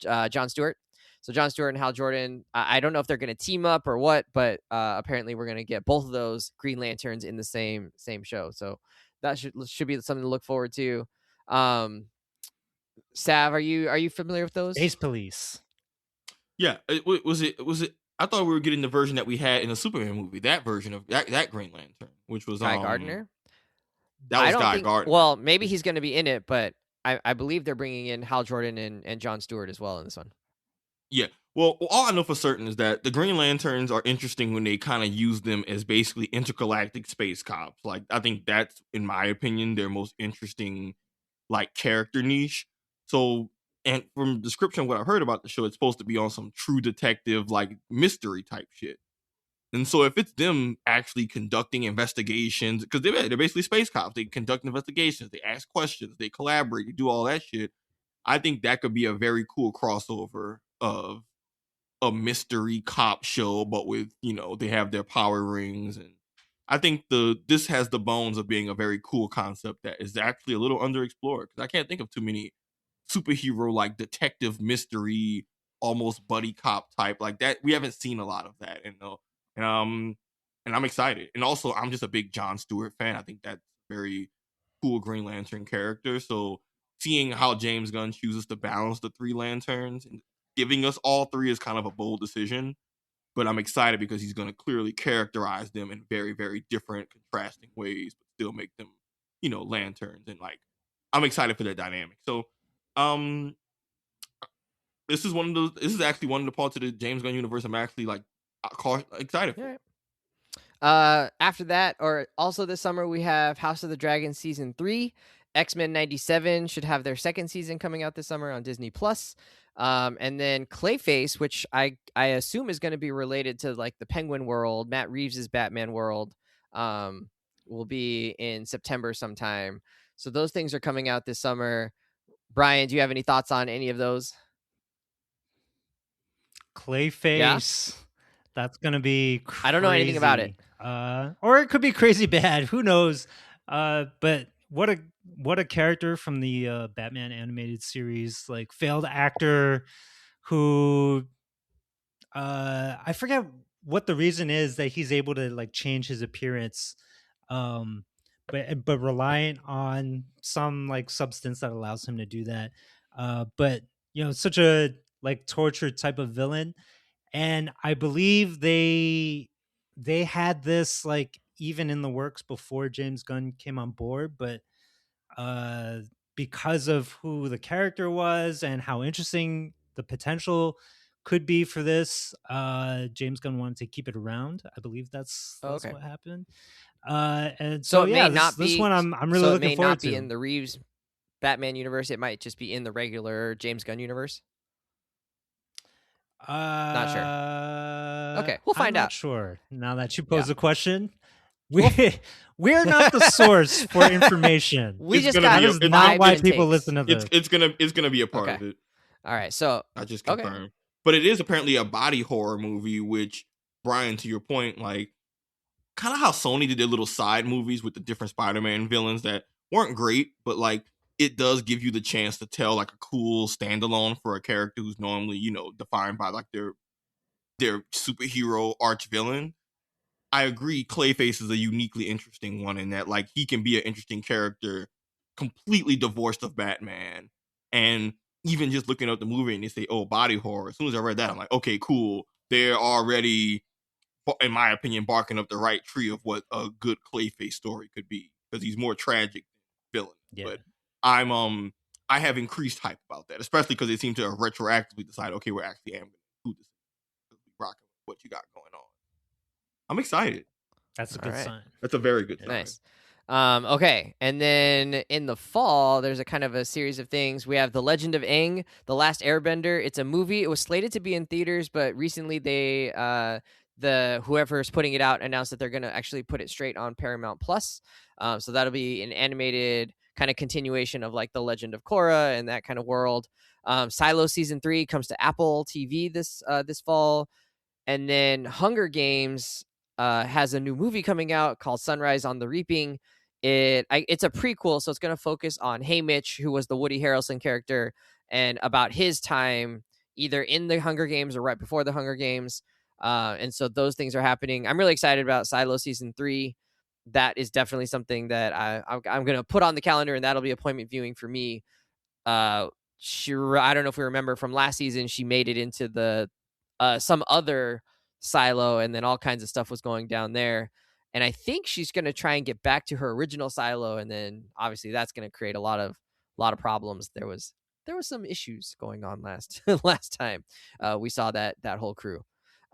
Jon Stewart. So Jon Stewart and Hal Jordan, I don't know if they're going to team up or what, but apparently we're going to get both of those Green Lanterns in the same show. So that should be something to look forward to. Sav, are you familiar with those? Ace Police. Yeah, was it? I thought we were getting the version that we had in the Superman movie. That version of that Green Lantern, which was Guy Gardner. That was Guy Gardner. Well, maybe he's going to be in it, but I believe they're bringing in Hal Jordan and Jon Stewart as well in this one. Yeah. Well, all I know for certain is that the Green Lanterns are interesting when they kind of use them as basically intergalactic space cops. Like, I think that's, in my opinion, their most interesting, like, character niche. So, and from description of what I've heard about the show, it's supposed to be on some true detective, like, mystery type shit. And so if it's them actually conducting investigations, because they're basically space cops. They conduct investigations, they ask questions, they collaborate, they do all that shit. I think that could be a very cool crossover of a mystery cop show, but with, they have their power rings. And I think this has the bones of being a very cool concept that is actually a little underexplored, because I can't think of too many superhero like detective mystery, almost buddy cop type like that. We haven't seen a lot of that, and I'm excited. And also, I'm just a big Jon Stewart fan. I think that's very cool Green Lantern character. So seeing how James Gunn chooses to balance the three lanterns and giving us all three is kind of a bold decision, but I'm excited because he's going to clearly characterize them in very, very different, contrasting ways, but still make them, lanterns. And like, I'm excited for that dynamic. So, this is actually one of the parts of the James Gunn universe I'm actually like excited for. Right. After that, or also this summer, we have House of the Dragon season 3. X-Men 97 should have their second season coming out this summer on Disney Plus. And then Clayface, which I assume is going to be related to like the Penguin world, Matt Reeves' Batman world, will be in September sometime. So those things are coming out this summer. Brian, do you have any thoughts on any of those? Clayface. Yeah? That's going to be crazy. I don't know anything about it. Or it could be crazy bad. Who knows? But what a character from the Batman animated series, like failed actor who I forget what the reason is that he's able to like change his appearance, but reliant on some like substance that allows him to do that. But such a like tortured type of villain. And I believe they had this like even in the works before James Gunn came on board, but because of who the character was and how interesting the potential could be for this, James Gunn wanted to keep it around. I believe that's what happened. And so yeah, this one I'm really looking forward to. So it may not be in the Reeves Batman universe. It might just be in the regular James Gunn universe. Not sure. Okay, we'll find out. Not sure. Now that you pose the question, we're not the source for information. We just got that is not why people listen to this. It's gonna be a part of it. All right, so I just confirmed. But it is apparently a body horror movie, which, Brian, to your point, like kind of how Sony did their little side movies with the different Spider-Man villains that weren't great, but like it does give you the chance to tell like a cool standalone for a character who's normally, defined by like their superhero arch villain. I agree Clayface is a uniquely interesting one in that like he can be an interesting character completely divorced of Batman. And even just looking up the movie and they say, oh, body horror. As soon as I read that, I'm like, okay, cool. They're already, in my opinion, barking up the right tree of what a good Clayface story could be, because he's more tragic than villain. Yeah. But I have increased hype about that, especially because they seem to retroactively decide, okay, we're actually going to do this. Rocking what you got going on. I'm excited. That's a good sign. That's a very good sign. Nice. Okay, and then in the fall, there's a kind of a series of things. We have The Legend of Aang, The Last Airbender. It's a movie. It was slated to be in theaters, but recently they whoever's putting it out announced that they're going to actually put it straight on Paramount Plus. So that'll be an animated kind of continuation of like the Legend of Korra and that kind of world. Silo season 3 comes to Apple TV this fall, and then Hunger Games has a new movie coming out called Sunrise on the Reaping. It's a prequel, so it's going to focus on Haymitch, who was the Woody Harrelson character, and about his time either in the Hunger Games or right before the Hunger Games. And so those things are happening. I'm really excited about Silo season 3. That is definitely something that I'm going to put on the calendar, and that'll be appointment viewing for me. I don't know if we remember from last season, she made it into the some other silo, and then all kinds of stuff was going down there. And I think she's going to try and get back to her original silo, and then obviously that's going to create a lot of problems. There was some issues going on last time we saw that whole crew.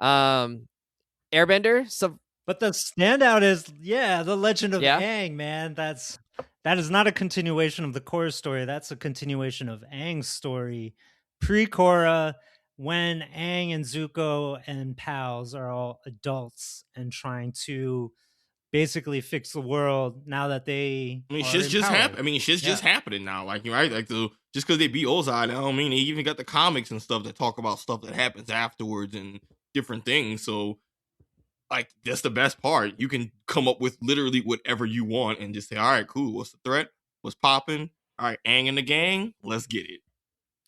Airbender. So, but the standout is the Legend of Aang, man. That is not a continuation of the Korra story. That's a continuation of Aang's story pre-Korra, when Aang and Zuko and pals are all adults and trying to basically fix the world now that they. I mean, shit's just happening. I mean, shit's just happening now. Like, right? Like, just because they beat Ozai, I don't mean they even got the comics and stuff that talk about stuff that happens afterwards and different things. So, like, that's the best part. You can come up with literally whatever you want and just say, all right, cool. What's the threat? What's popping? All right, Aang and the gang. Let's get it.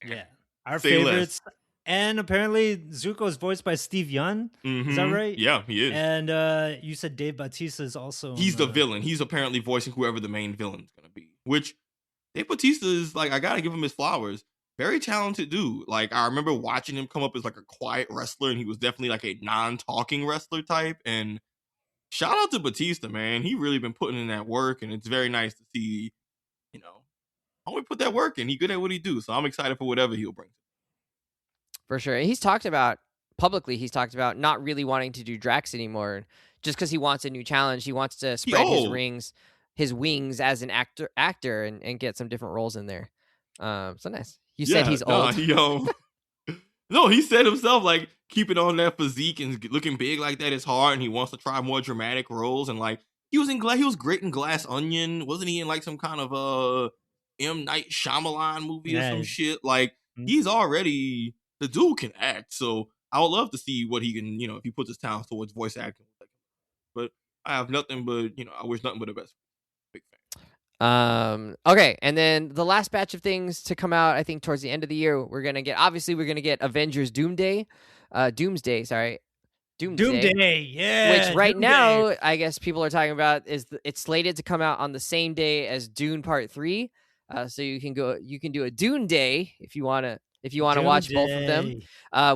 Yeah, our favorites. And apparently Zuko is voiced by Steve Yeun. Mm-hmm. Is that right? Yeah, he is. And you said Dave Bautista is also. He's the villain. He's apparently voicing whoever the main villain is going to be. Which Dave Bautista is, like, I got to give him his flowers. Very talented dude. Like, I remember watching him come up as like a quiet wrestler, and he was definitely like a non-talking wrestler type. And shout out to Bautista, man. He really been putting in that work, and it's very nice to see, how we put that work in. He good at what he do. So I'm excited for whatever he'll bring. For sure. And he's talked about not really wanting to do Drax anymore, just because he wants a new challenge. He wants to spread his wings as an actor and get some different roles in there. So nice. You said he's old. No, he said himself, like, keeping on that physique and looking big like that is hard, and he wants to try more dramatic roles. And like, he was great in Glass Onion. Wasn't he in like some kind of M. Night Shyamalan movie or some shit? Like, he's already, the dude can act. So I would love to see what he can, if he puts his talents towards voice acting. But I have nothing but, I wish nothing but the best. Big fan. Okay, and then the last batch of things to come out, I think towards the end of the year, we're gonna get Avengers Doomsday, Doomsday, yeah. Which right now, I guess people are talking about it's slated to come out on the same day as Dune Part 3. So you can do a Dune Day if you want to watch both of them.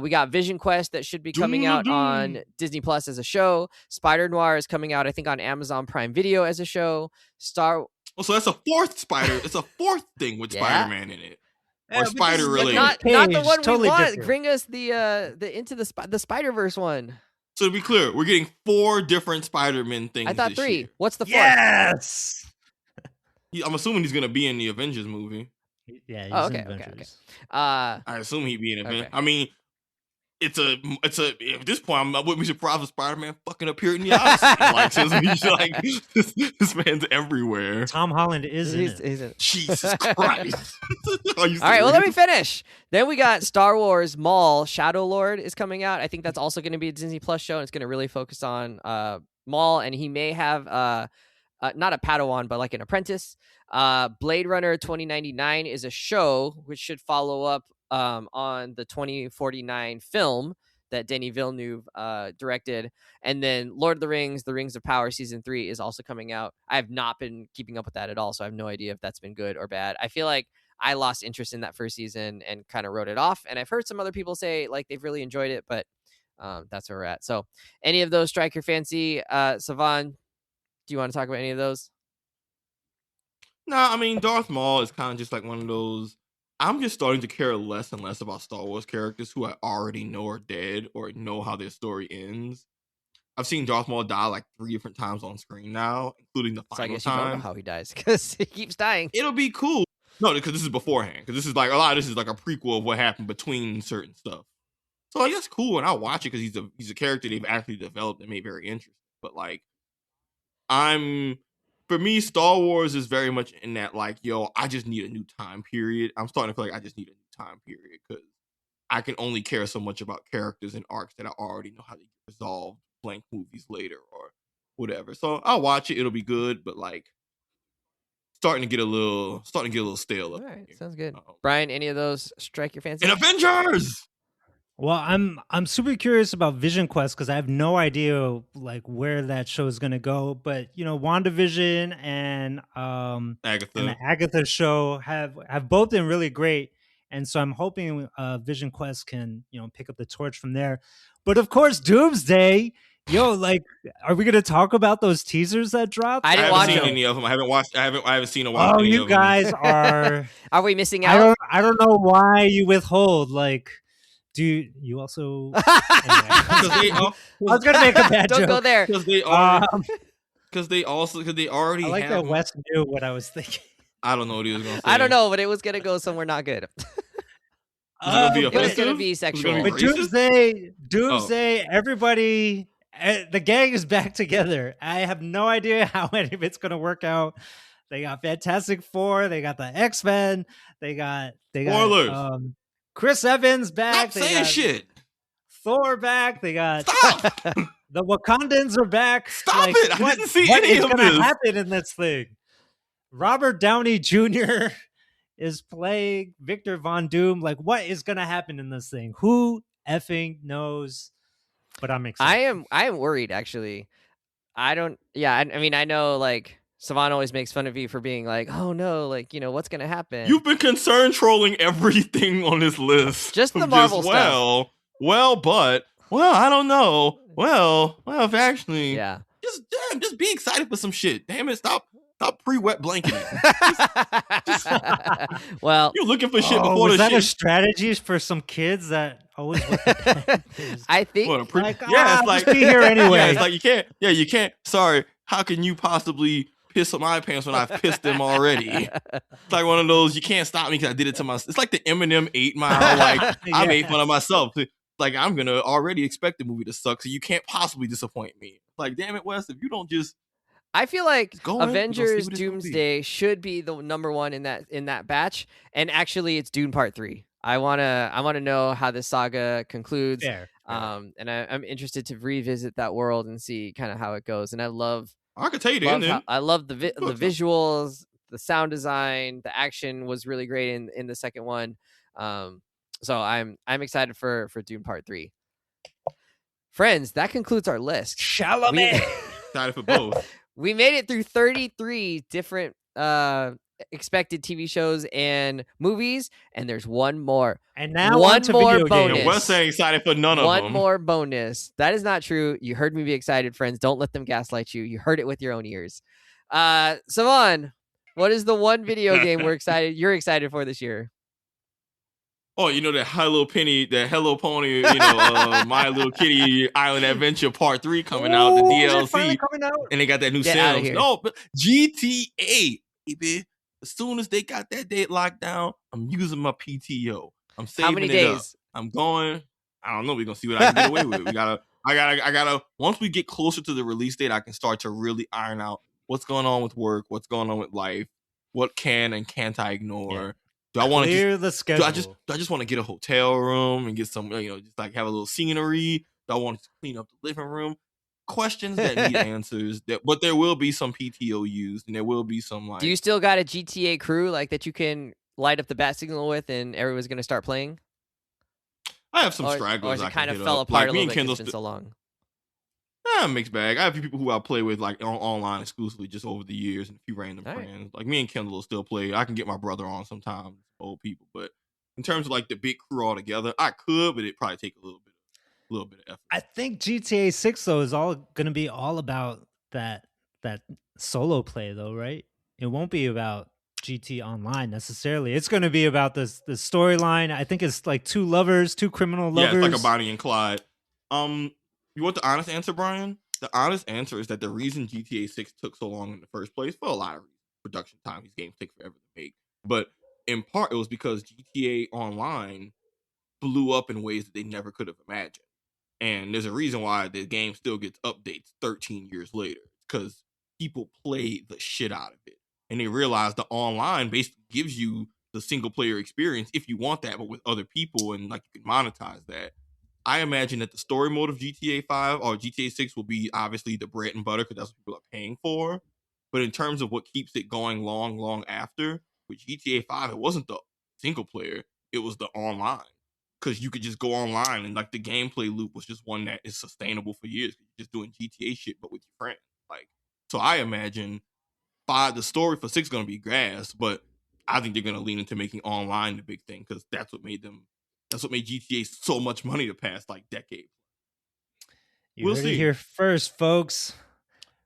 We got Vision Quest that should be coming out on Disney Plus as a show. Spider Noir is coming out, I think, on Amazon Prime Video as a show. So that's a fourth Spider. It's a fourth thing with Spider-Man in it, or Spider related. Not the one totally we want. Different. Bring us the Into the Spider-Verse one. So to be clear, we're getting 4 different Spider-Man things. I thought this 3. Year. What's the 4th? Yes. I'm assuming he's gonna be in the Avengers movie. Yeah. He's okay. I assume he'd be in it. Okay. I mean, it's a. At this point, I wouldn't be surprised if Spider-Man fucking appeared in the Odyssey. Like, this man's everywhere. Tom Holland is in it. Jesus Christ! All right, well, let me finish. Then we got Star Wars Maul Shadow Lord is coming out. I think that's also going to be a Disney Plus show, and it's going to really focus on Maul, and he may have not a Padawan, but like an apprentice. Blade Runner 2099 is a show which should follow up on the 2049 film that Denis Villeneuve directed. And then Lord of the Rings of Power Season 3 is also coming out. I have not been keeping up with that at all, so I have no idea if that's been good or bad. I feel like I lost interest in that first season and kind of wrote it off. And I've heard some other people say like they've really enjoyed it, but that's where we're at. So any of those strike your fancy? Savon, do you want to talk about any of those? No, I mean, Darth Maul is kind of just like one of those. I'm just starting to care less and less about Star Wars characters who I already know are dead or know how their story ends. I've seen Darth Maul die like 3 different times on screen now, including the final time. So I guess you don't know how he dies because he keeps dying. It'll be cool. No, because this is beforehand. Because this is like a prequel of what happened between certain stuff. So like that's cool, and I'll watch it because he's a character they've actually developed and made very interesting. But like, for me, Star Wars is very much in that like, yo, I just need a new time period. I'm starting to feel like I just need a new time period because I can only care so much about characters and arcs that I already know how they get resolved blank movies later or whatever. So I'll watch it. It'll be good, but like starting to get a little stale. All right, sounds good. Brian, any of those strike your fancy? And Avengers. Well, I'm super curious about Vision Quest because I have no idea like where that show is gonna go. But WandaVision and Agatha. and the Agatha show have both been really great, and so I'm hoping Vision Quest can pick up the torch from there. But of course, Doomsday. Yo, like, are we gonna talk about those teasers that dropped? I didn't watch seen any of them. I haven't seen a lot. Oh, you guys are. Are we missing out? I don't know why you withhold. Like, do you also? I was gonna make a bad joke. Don't go there. Because they already. I like that Wes knew what I was thinking. I don't know what he was gonna say. I don't know, but it was gonna go somewhere not good. It was gonna be sexual. But Doomsday, everybody. The gang is back together. I have no idea how any of it's going to work out. They got Fantastic Four. They got the X-Men. They got Chris Evans back. Stop saying shit. Thor back. They got the Wakandans are back. Stop it! I didn't see any of this. What is going to happen in this thing? Robert Downey Jr. is playing Victor Von Doom. Like, what is going to happen in this thing? Who effing knows? But I'm excited. I am worried actually. I mean, I know like Savon always makes fun of you for being like, oh no, like, what's gonna happen? You've been concern trolling everything on this list. Just the Marvel stuff. I don't know. If actually, yeah. Just be excited for some shit. Damn it, stop pre-wet blanketing. Well, you're looking for shit before was the that shit. a strategy for some kids that always I think it's like be here anyway. Yeah, it's like you can't. Sorry, how can you possibly piss on my pants when I've pissed them already? It's like one of those, you can't stop me because I did it to myself. It's like the Eminem 8 Mile. Like I made fun of myself. Like I'm gonna already expect the movie to suck, so you can't possibly disappoint me. Like damn it, Wes, if you don't just. I feel like Avengers Doomsday should be the number one in that batch, and actually, it's Dune Part 3. I wanna know how this saga concludes. Fair. And I'm interested to revisit that world and see kind of how it goes. And I could tell you the ending. I love the visuals, the sound design, the action was really great in the second one. So I'm excited for Dune Part 3. Friends, that concludes our list. Chalamet. Excited for both. We made it through 33 different expected TV shows and movies, and there's one more. And now one more video bonus. games. Wes ain't excited for none of them. One more bonus. That is not true. You heard me be excited, friends. Don't let them gaslight you. You heard it with your own ears. Savon, what is the one video game you're excited for this year? Oh, that Hello Pony, My Little Kitty Island Adventure Part 3 coming out, the DLC. Coming out? And they got that new sound. No, but GTA, baby. As soon as they got that date locked down, I'm using my PTO. I'm saving How many it days? up. I'm going. I don't know. We're gonna see what I can get away with. I gotta. Once we get closer to the release date, I can start to really iron out what's going on with work, what's going on with life, what can and can't I ignore. Yeah. Do I want to clear the schedule? Do I just want to get a hotel room and get some, just like have a little scenery? Do I want to clean up the living room? Questions that need answers. But there will be some PTO used, and there will be some like. Do you still got a GTA crew like that you can light up the bat signal with, and everyone's gonna start playing? I have some stragglers. Or it kind of fell apart a little bit. It's been so long. Mixed bag. I have people who I play with like online exclusively just over the years, and a few random friends. Like me and Kendall will still play. I can get my brother on sometimes, old people. But in terms of like the big crew all together, I could, but it'd probably take a little bit of effort. I think GTA 6 though is gonna be all about that solo play though, right? It won't be about GT Online necessarily. It's gonna be about the storyline. I think it's like two criminal lovers. Yeah, it's like a Bonnie and Clyde. You want the honest answer, Brian? The honest answer is that the reason GTA 6 took so long in the first place, for a lot of reasons, production time, these games take forever to make. But in part, it was because GTA Online blew up in ways that they never could have imagined. And there's a reason why the game still gets updates 13 years later, because people play the shit out of it. And they realize the online basically gives you the single player experience if you want that, but with other people, and like you can monetize that. I imagine that the story mode of GTA 5 or GTA 6 will be obviously the bread and butter, because that's what people are paying for. But in terms of what keeps it going long after, with GTA 5, it wasn't the single player, it was the online. Because you could just go online, and like the gameplay loop was just one that is sustainable for years. You're just doing GTA shit, but with your friends. Like, so I imagine the story for 6 is going to be grass, but I think they're going to lean into making online the big thing, because that's what made GTA so much money the past like decade. We'll see. Here first, folks.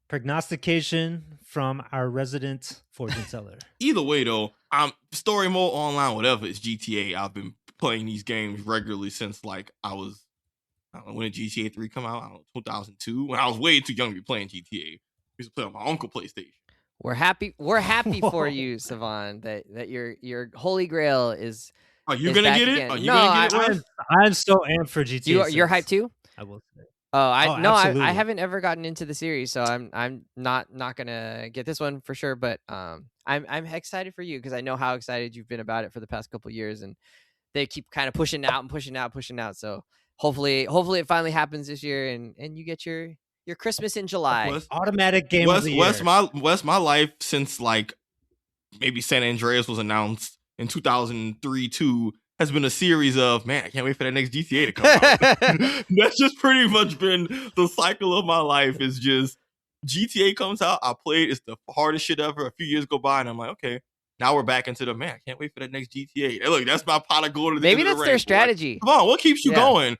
Prognostication from our resident fortune teller. Either way, though, I'm story mode, online, whatever. It's GTA. I've been playing these games regularly since like I don't know, when did GTA 3 come out? I don't know, 2002. When I was way too young to be playing GTA. I used to play on my uncle PlayStation. We're happy for you, Savon, that your holy grail is. Are you gonna get it? Are you gonna get it? I'm so amped for GTA. You're hyped too? I will say. I haven't ever gotten into the series, so I'm not gonna get this one for sure. But I'm excited for you, because I know how excited you've been about it for the past couple of years, and they keep kind of pushing out. So hopefully it finally happens this year, and you get your Christmas in July. Automatic game of the year. My life since like maybe San Andreas was announced in 2003-2 has been a series of, man, I can't wait for that next GTA to come out. That's just pretty much been the cycle of my life. Is just GTA comes out, I play it, it's the hardest shit ever. A few years go by, and I'm like, okay, now we're back into the, man, I can't wait for that next GTA. Hey, look, that's my pot of gold. Maybe that's their strategy. Like, come on, what keeps you going?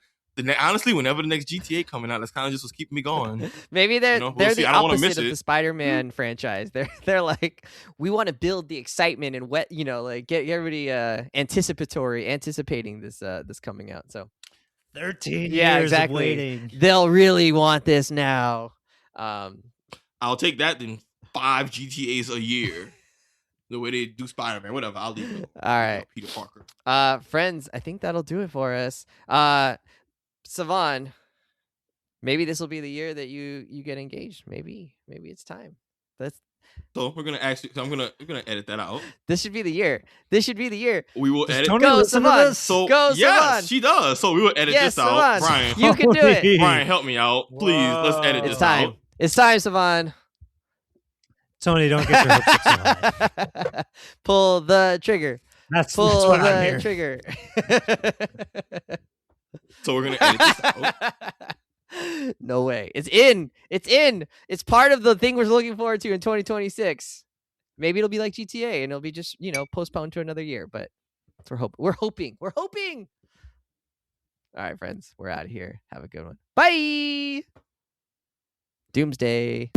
Honestly, whenever the next GTA coming out, that's kind of just what's keeping me going. Maybe they're the opposite of the Spider-Man franchise. They're like, we want to build the excitement and like get everybody anticipating this coming out. So 13 years of waiting. They'll really want this now. I'll take that then. 5 GTAs a year. The way they do Spider-Man, whatever. I'll leave it. All right, Peter Parker. Friends, I think that'll do it for us. Savon, maybe this will be the year that you get engaged. Maybe it's time. So we're gonna I'm gonna edit that out. This should be the year. We will edit. Tony, go, listen Savon. to this. So go, yes, Savon. she does. So we will edit this out. Brian, you can do it. Brian, help me out, please. Let's edit this out. It's time, Savon. Tony, don't get your hopes up so high. Pull the trigger. That's what I'm the trigger. So we're gonna edit this out. No way. It's in. It's part of the thing we're looking forward to in 2026. Maybe it'll be like GTA, and it'll be just postponed to another year. But we're hoping. All right, friends, we're out of here. Have a good one. Bye. Doomsday.